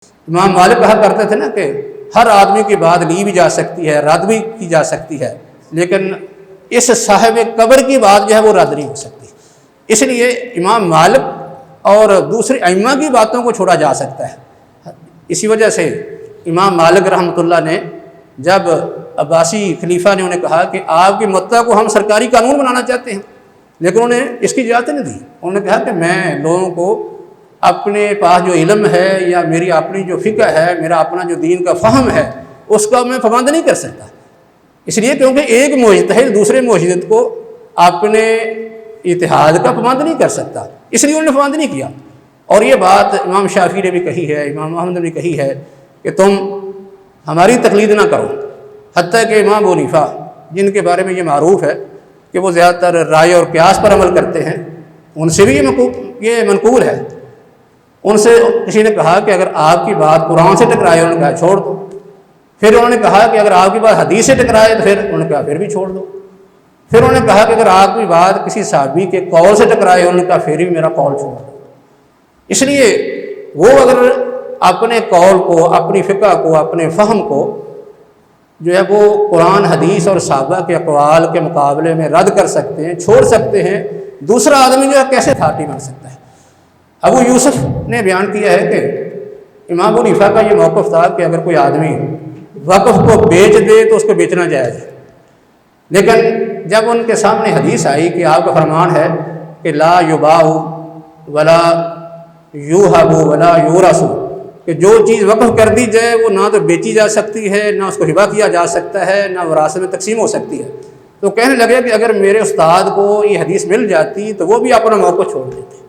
امام مالک کہا کرتے تھے نا کہ ہر آدمی کی بات لی بھی جا سکتی ہے، رد بھی کی جا سکتی ہے، لیکن اس صاحب قبر کی بات جو ہے وہ رد نہیں ہو سکتی۔ اس لیے امام مالک اور دوسرے ائمہ کی باتوں کو چھوڑا جا سکتا ہے۔ اسی وجہ سے امام مالک رحمۃ اللہ نے جب عباسی خلیفہ نے انہیں کہا کہ آپ کی متع کو ہم سرکاری قانون بنانا چاہتے ہیں، لیکن انہیں اس کی اجازت نہیں دی۔ انہوں نے کہا کہ میں لوگوں کو اپنے پاس جو علم ہے یا میری اپنی جو فقہ ہے، میرا اپنا جو دین کا فہم ہے، اس کا میں پابند نہیں کر سکتا، اس لیے کیونکہ ایک مجتہد دوسرے مجتہد کو اپنے اتحاد کا پابند نہیں کر سکتا، اس لیے انہوں نے پابند نہیں کیا۔ اور یہ بات امام شافعی نے بھی کہی ہے، امام احمد نے بھی کہی ہے کہ تم ہماری تقلید نہ کرو۔ حتیٰ کہ امام ابو حنیفہ جن کے بارے میں یہ معروف ہے کہ وہ زیادہ تر رائے اور قیاس پر عمل کرتے ہیں، ان سے بھی یہ منقول ہے۔ ان سے کسی نے کہا کہ اگر آپ کی بات قرآن سے ٹکرائے، انہوں نے کہا چھوڑ دو۔ پھر انہوں نے کہا کہ اگر آپ کی بات حدیث سے ٹکرائے تو پھر انہوں نے کہا پھر بھی چھوڑ دو۔ پھر انہوں نے کہا کہ اگر آپ کی بات کسی صحابی کے قول سے ٹکرائے، انہوں نے کہا پھر بھی میرا قول چھوڑ دو۔ اس لیے وہ اگر اپنے قول کو، اپنی فقہ کو، اپنے فہم کو جو ہے وہ قرآن حدیث اور صحابہ کے اقوال کے مقابلے میں رد کر سکتے ہیں، چھوڑ سکتے ہیں، دوسرا آدمی جو ہے کیسے تھاٹی بن سکتا ہے؟ ابو یوسف نے بیان کیا ہے کہ امام ابو حنیفہ کا یہ موقف تھا کہ اگر کوئی آدمی وقف کو بیچ دے تو اس کو بیچنا جائز ہے، لیکن جب ان کے سامنے حدیث آئی کہ آپ کا فرمان ہے کہ لا یباع ولا یوہب ولا یورث، کہ جو چیز وقف کر دی جائے وہ نہ تو بیچی جا سکتی ہے، نہ اس کو ہبہ کیا جا سکتا ہے، نہ وراثت میں تقسیم ہو سکتی ہے، تو کہنے لگے کہ اگر میرے استاد کو یہ حدیث مل جاتی تو وہ بھی اپنا موقف چھوڑ دیتے۔